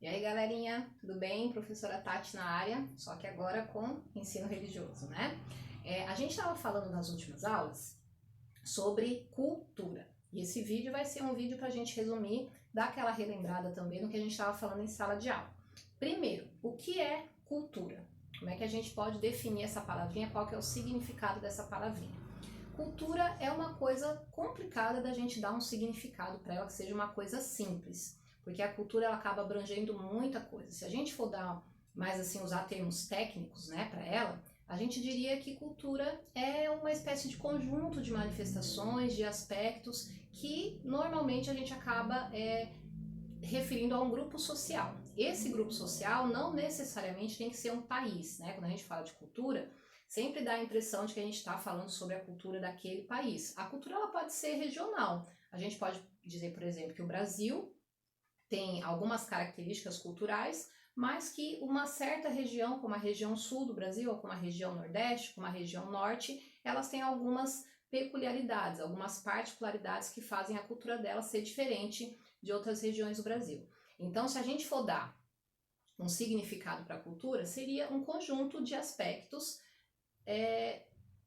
aí, galerinha, tudo bem? Professora Tati na área, só que agora com ensino religioso, né? A gente estava falando nas últimas aulas sobre cultura. E esse vídeo vai ser um vídeo para a gente resumir, dar aquela relembrada também no que a gente estava falando em sala de aula. Primeiro, o que é cultura? Como é que a gente pode definir essa palavrinha? Qual que é o significado dessa palavrinha? Cultura é uma coisa complicada da gente dar um significado para ela que seja uma coisa simples. Porque a cultura ela acaba abrangendo muita coisa. Se a gente for dar mais assim, usar termos técnicos, né, para ela, a gente diria que cultura é uma espécie de conjunto de manifestações, de aspectos que normalmente a gente acaba referindo a um grupo social. Esse grupo social não necessariamente tem que ser um país, né? Quando a gente fala de cultura, sempre dá a impressão de que a gente está falando sobre a cultura daquele país. A cultura ela pode ser regional. A gente pode dizer, por exemplo, que o Brasil tem algumas características culturais, mas que uma certa região, como a região sul do Brasil, ou como a região nordeste, como a região norte, elas têm algumas peculiaridades, algumas particularidades que fazem a cultura delas ser diferente de outras regiões do Brasil. Então, se a gente for dar um significado para a cultura, seria um conjunto de aspectos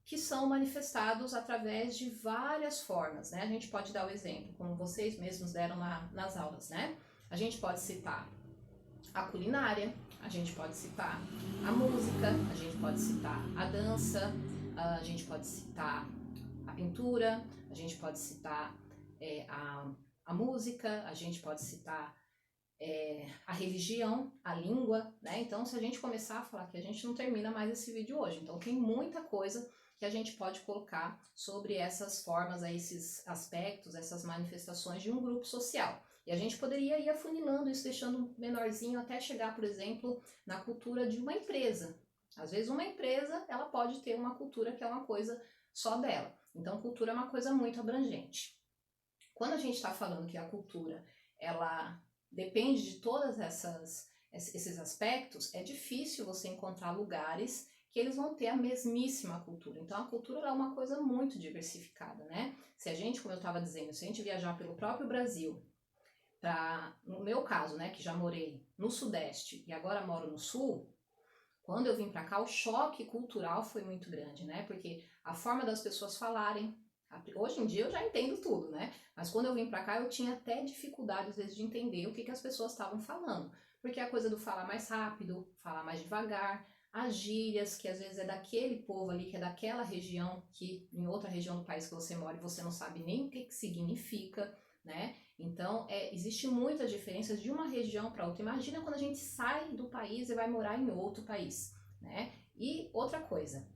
que são manifestados através de várias formas, né? A gente pode dar o exemplo, como vocês mesmos deram nas aulas, né? A gente pode citar a culinária, a gente pode citar a música, a gente pode citar a dança, a gente pode citar a pintura, a gente pode citar a música, a gente pode citar a religião, a língua, né? Então, se a gente começar a falar que a gente não termina mais esse vídeo hoje. Então, tem muita coisa que a gente pode colocar sobre essas formas, esses aspectos, essas manifestações de um grupo social. E a gente poderia ir afunilando isso, deixando menorzinho, até chegar, por exemplo, na cultura de uma empresa. Às vezes uma empresa, ela pode ter uma cultura que é uma coisa só dela. Então, cultura é uma coisa muito abrangente. Quando a gente está falando que a cultura, ela depende de todos esses aspectos, é difícil você encontrar lugares que eles vão ter a mesmíssima cultura. Então, a cultura é uma coisa muito diversificada, né? Se a gente, como eu estava dizendo, se a gente viajar pelo próprio Brasil, no meu caso, né, que já morei no Sudeste e agora moro no Sul, quando eu vim para cá, o choque cultural foi muito grande, né? Porque a forma das pessoas falarem, hoje em dia eu já entendo tudo, né? Mas quando eu vim para cá, eu tinha até dificuldade às vezes de entender o que as pessoas estavam falando. Porque a coisa do falar mais rápido, falar mais devagar, as gírias, que às vezes é daquele povo ali, que é daquela região, que em outra região do país que você mora e você não sabe nem o que significa, né? Então, existe muitas diferenças de uma região para outra. Imagina quando a gente sai do país e vai morar em outro país, né? E outra coisa,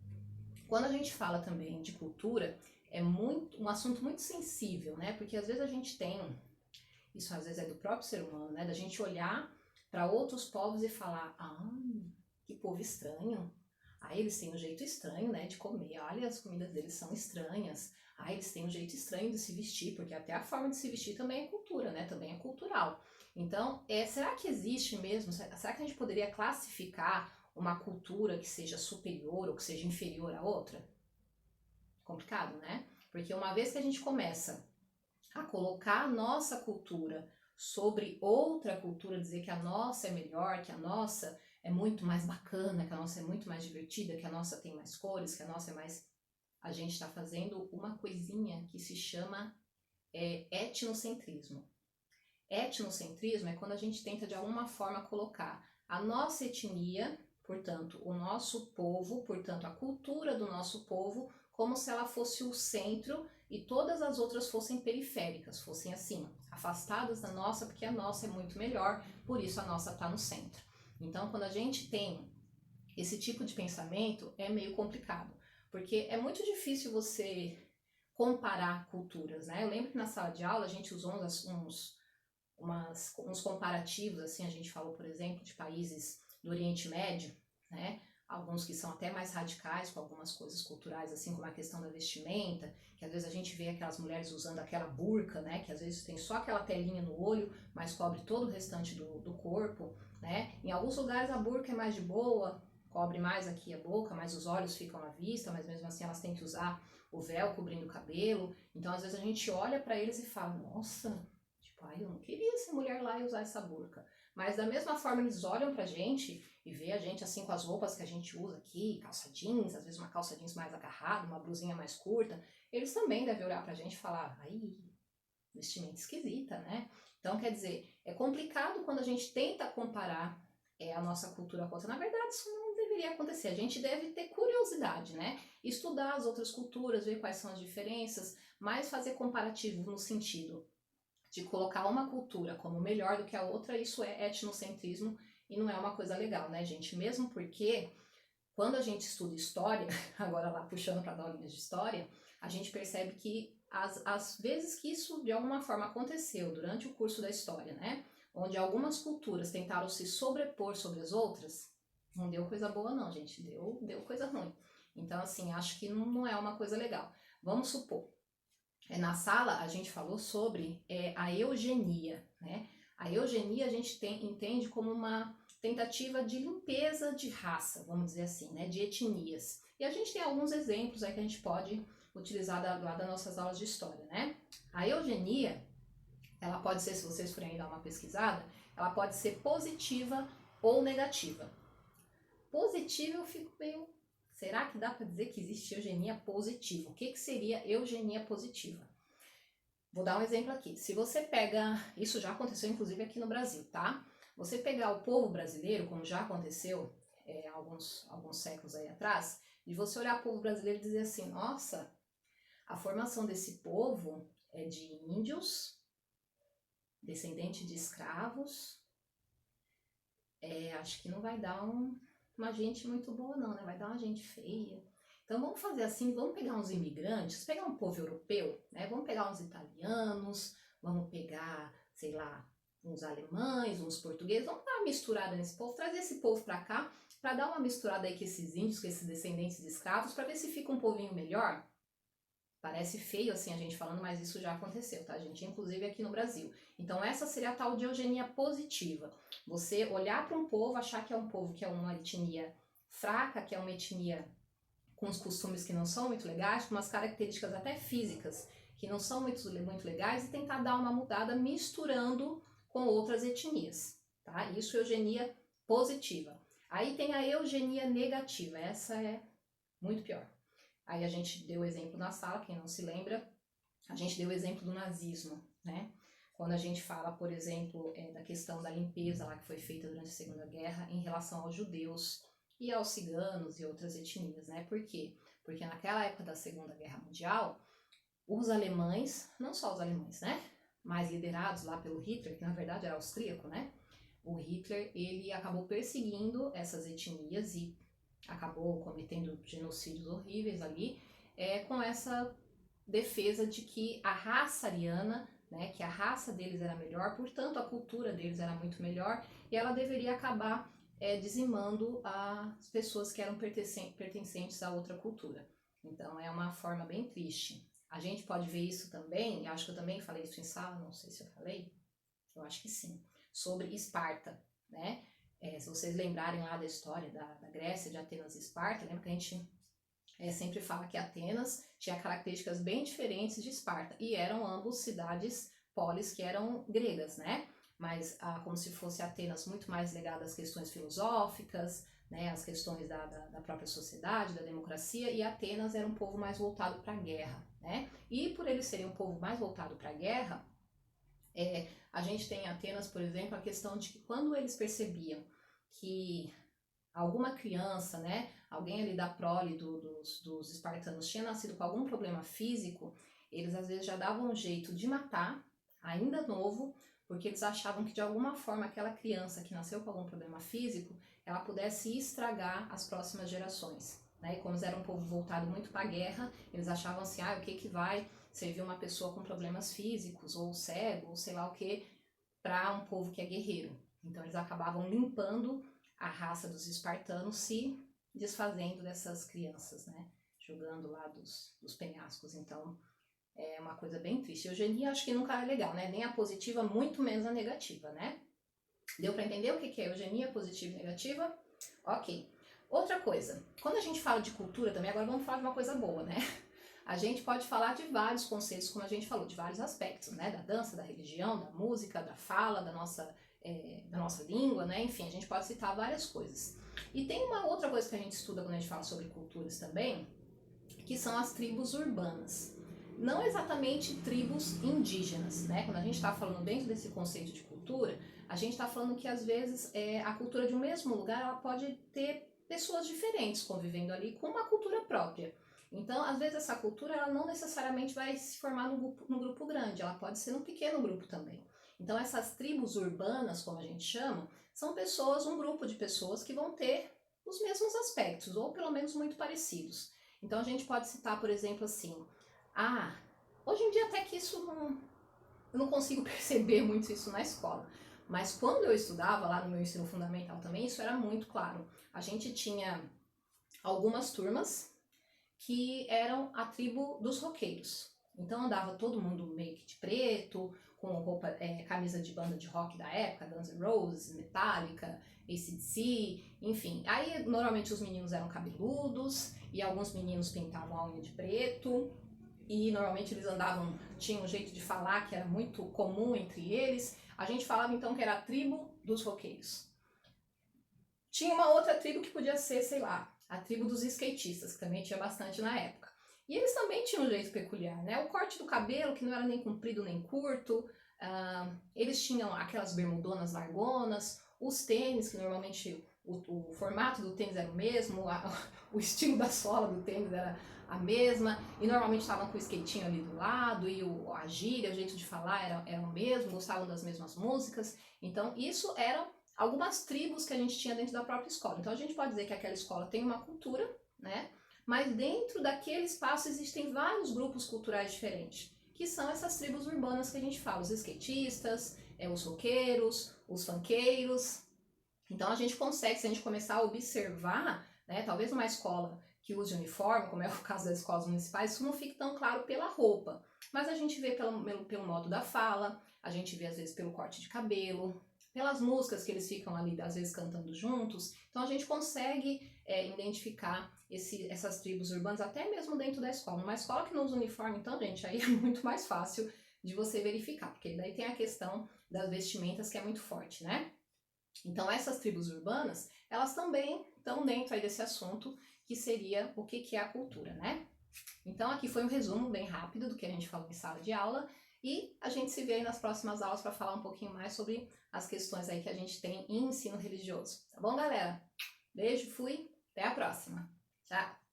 quando a gente fala também de cultura, é um assunto muito sensível, né? Porque às vezes a gente tem, isso às vezes é do próprio ser humano, né? Da gente olhar para outros povos e falar, que povo estranho. Eles têm um jeito estranho, né, de comer. Olha, as comidas deles são estranhas. Eles têm um jeito estranho de se vestir, porque até a forma de se vestir também é cultura, né? Também é cultural. Então, será que existe mesmo? Será que a gente poderia classificar uma cultura que seja superior ou que seja inferior à outra? Complicado, né? Porque uma vez que a gente começa a colocar a nossa cultura sobre outra cultura, dizer que a nossa é melhor, que a nossa é muito mais bacana, que a nossa é muito mais divertida, que a nossa tem mais cores, que a nossa é mais... A gente está fazendo uma coisinha que se chama etnocentrismo. Etnocentrismo é quando a gente tenta de alguma forma colocar a nossa etnia, portanto, o nosso povo, portanto, a cultura do nosso povo, como se ela fosse o centro e todas as outras fossem periféricas, fossem assim, afastadas da nossa, porque a nossa é muito melhor, por isso a nossa está no centro. Então, quando a gente tem esse tipo de pensamento, é meio complicado, porque é muito difícil você comparar culturas, né? Eu lembro que na sala de aula a gente usou uns comparativos, assim, a gente falou, por exemplo, de países do Oriente Médio, né? Alguns que são até mais radicais com algumas coisas culturais, assim como a questão da vestimenta, que às vezes a gente vê aquelas mulheres usando aquela burca, né? Que às vezes tem só aquela telinha no olho, mas cobre todo o restante do corpo, né? Em alguns lugares a burca é mais de boa, cobre mais aqui a boca, mas os olhos ficam à vista, mas mesmo assim elas têm que usar o véu cobrindo o cabelo. Então às vezes a gente olha para eles e fala, nossa, tipo, Ai, eu não queria ser mulher lá e usar essa burca. Mas da mesma forma eles olham pra gente e vê a gente assim com as roupas que a gente usa aqui, calça jeans, às vezes uma calça jeans mais agarrada, uma blusinha mais curta, eles também devem olhar pra gente e falar, ai, vestimenta esquisita, né? Então, quer dizer, é complicado quando a gente tenta comparar a nossa cultura com outra. Na verdade, isso não deveria acontecer. A gente deve ter curiosidade, né? Estudar as outras culturas, ver quais são as diferenças, mas fazer comparativo no sentido de colocar uma cultura como melhor do que a outra, isso é etnocentrismo e não é uma coisa legal, né, gente? Mesmo porque quando a gente estuda história, agora lá puxando para dar aulinhas de história, a gente percebe que as vezes que isso de alguma forma aconteceu durante o curso da história, né, onde algumas culturas tentaram se sobrepor sobre as outras, não deu coisa boa não, gente, deu coisa ruim. Então, assim, acho que não é uma coisa legal. Vamos supor, na sala a gente falou sobre a eugenia, né? A eugenia a gente entende como uma tentativa de limpeza de raça, vamos dizer assim, né? De etnias. E a gente tem alguns exemplos aí que a gente pode utilizar lá das nossas aulas de história, né? A eugenia, ela pode ser, se vocês forem dar uma pesquisada, ela pode ser positiva ou negativa. Positiva eu fico meio... Será que dá para dizer que existe eugenia positiva? O que seria eugenia positiva? Vou dar um exemplo aqui. Se você pega... Isso já aconteceu, inclusive, aqui no Brasil, tá? Você pegar o povo brasileiro, como já aconteceu alguns séculos aí atrás, e você olhar o povo brasileiro e dizer assim, nossa, a formação desse povo é de índios, descendente de escravos, acho que não vai dar uma gente muito boa não, né? Vai dar uma gente feia. Então vamos fazer assim, vamos pegar uns imigrantes, pegar um povo europeu, né? Vamos pegar uns italianos, vamos pegar, sei lá, uns alemães, uns portugueses, vamos dar uma misturada nesse povo, trazer esse povo para cá, para dar uma misturada aí com esses índios, com esses descendentes de escravos, para ver se fica um povinho melhor. Parece feio assim a gente falando, mas isso já aconteceu, tá, gente? Inclusive aqui no Brasil. Então essa seria a tal de eugenia positiva. Você olhar para um povo, achar que é um povo que é uma etnia fraca, que é uma etnia com os costumes que não são muito legais, com umas características até físicas que não são muito legais, e tentar dar uma mudada misturando com outras etnias, tá? Isso é eugenia positiva. Aí tem a eugenia negativa, essa é muito pior. Aí a gente deu o exemplo na sala, quem não se lembra, a gente deu o exemplo do nazismo, né? Quando a gente fala, por exemplo, da questão da limpeza lá que foi feita durante a Segunda Guerra em relação aos judeus e aos ciganos e outras etnias, né? Por quê? Porque naquela época da Segunda Guerra Mundial, os alemães, não só os alemães, né? Mas liderados lá pelo Hitler, que na verdade era austríaco, né? O Hitler, ele acabou perseguindo essas etnias e acabou cometendo genocídios horríveis ali, com essa defesa de que a raça ariana, né, que a raça deles era melhor, portanto a cultura deles era muito melhor, e ela deveria acabar dizimando as pessoas que eram pertencentes a outra cultura. Então é uma forma bem triste. A gente pode ver isso também, eu acho que eu também falei isso em sala, não sei se eu falei, eu acho que sim, sobre Esparta, né? Se vocês lembrarem lá da história da Grécia, de Atenas e Esparta, lembra que a gente sempre fala que Atenas tinha características bem diferentes de Esparta, e eram ambos cidades polis que eram gregas, né? Mas como se fosse Atenas muito mais ligada às questões filosóficas, né, às questões da própria sociedade, da democracia, e Atenas era um povo mais voltado para a guerra, né? E por eles serem um povo mais voltado para a guerra, a gente tem em Atenas, por exemplo, a questão de que quando eles percebiam que alguma criança, né, alguém ali da prole dos espartanos tinha nascido com algum problema físico, eles às vezes já davam um jeito de matar, ainda novo, porque eles achavam que de alguma forma aquela criança que nasceu com algum problema físico, ela pudesse estragar as próximas gerações. Né? E como eles eram um povo voltado muito para a guerra, eles achavam assim, o que vai servir uma pessoa com problemas físicos, ou cego, ou sei lá o que, para um povo que é guerreiro. Então eles acabavam limpando a raça dos espartanos, se desfazendo dessas crianças, né? Jogando lá dos penhascos. Então é uma coisa bem triste. Eugenia acho que nunca é legal, né? Nem a positiva, muito menos a negativa, né? Deu para entender o que é eugenia, positiva e negativa? Ok. Outra coisa, quando a gente fala de cultura também, agora vamos falar de uma coisa boa, né? a gente pode falar de vários conceitos, como a gente falou, de vários aspectos, né? Da dança, da religião, da música, da fala, da nossa língua, né? Enfim, a gente pode citar várias coisas. E tem uma outra coisa que a gente estuda quando a gente fala sobre culturas também, que são as tribos urbanas. Não exatamente tribos indígenas, né? Quando a gente está falando dentro desse conceito de cultura, a gente está falando que às vezes a cultura de um mesmo lugar ela pode ter pessoas diferentes convivendo ali com uma cultura própria. Então, às vezes essa cultura ela não necessariamente vai se formar num grupo grande, ela pode ser num pequeno grupo também. Então, essas tribos urbanas, como a gente chama, são pessoas, um grupo de pessoas que vão ter os mesmos aspectos, ou pelo menos muito parecidos. Então, a gente pode citar, por exemplo, assim, hoje em dia até que eu não consigo perceber muito isso na escola, mas quando eu estudava lá no meu ensino fundamental também, isso era muito claro. A gente tinha algumas turmas que eram a tribo dos roqueiros. Então andava todo mundo meio que de preto, com roupa, camisa de banda de rock da época, Guns N' Roses, Metallica, AC/DC, enfim. Aí normalmente os meninos eram cabeludos e alguns meninos pintavam a unha de preto e normalmente eles andavam, tinham um jeito de falar que era muito comum entre eles. A gente falava então que era a tribo dos roqueiros. Tinha uma outra tribo que podia ser, sei lá, a tribo dos skatistas, que também tinha bastante na época. E eles também tinham um jeito peculiar, né? O corte do cabelo, que não era nem comprido nem curto, eles tinham aquelas bermudonas largonas, os tênis, que normalmente o formato do tênis era o mesmo, o estilo da sola do tênis era a mesma, e normalmente estavam com o skatinho ali do lado, e a gíria, o jeito de falar era o mesmo, gostavam das mesmas músicas. Então, isso eram algumas tribos que a gente tinha dentro da própria escola. Então, a gente pode dizer que aquela escola tem uma cultura, né? Mas dentro daquele espaço existem vários grupos culturais diferentes, que são essas tribos urbanas que a gente fala, os skatistas, os roqueiros, os funkeiros. Então a gente consegue, se a gente começar a observar, né, talvez numa escola que use uniforme, como é o caso das escolas municipais, isso não fique tão claro pela roupa, mas a gente vê pelo modo da fala, a gente vê às vezes pelo corte de cabelo, pelas músicas que eles ficam ali, às vezes cantando juntos. Então a gente consegue identificar essas tribos urbanas até mesmo dentro da escola. Numa escola que não usa uniforme, então, gente, aí é muito mais fácil de você verificar, porque daí tem a questão das vestimentas que é muito forte, né? Então essas tribos urbanas, elas também estão dentro aí desse assunto, que seria o que é a cultura, né? Então aqui foi um resumo bem rápido do que a gente falou em sala de aula, e a gente se vê aí nas próximas aulas para falar um pouquinho mais sobre as questões aí que a gente tem em ensino religioso. Tá bom, galera? Beijo, fui, até a próxima. Tchau!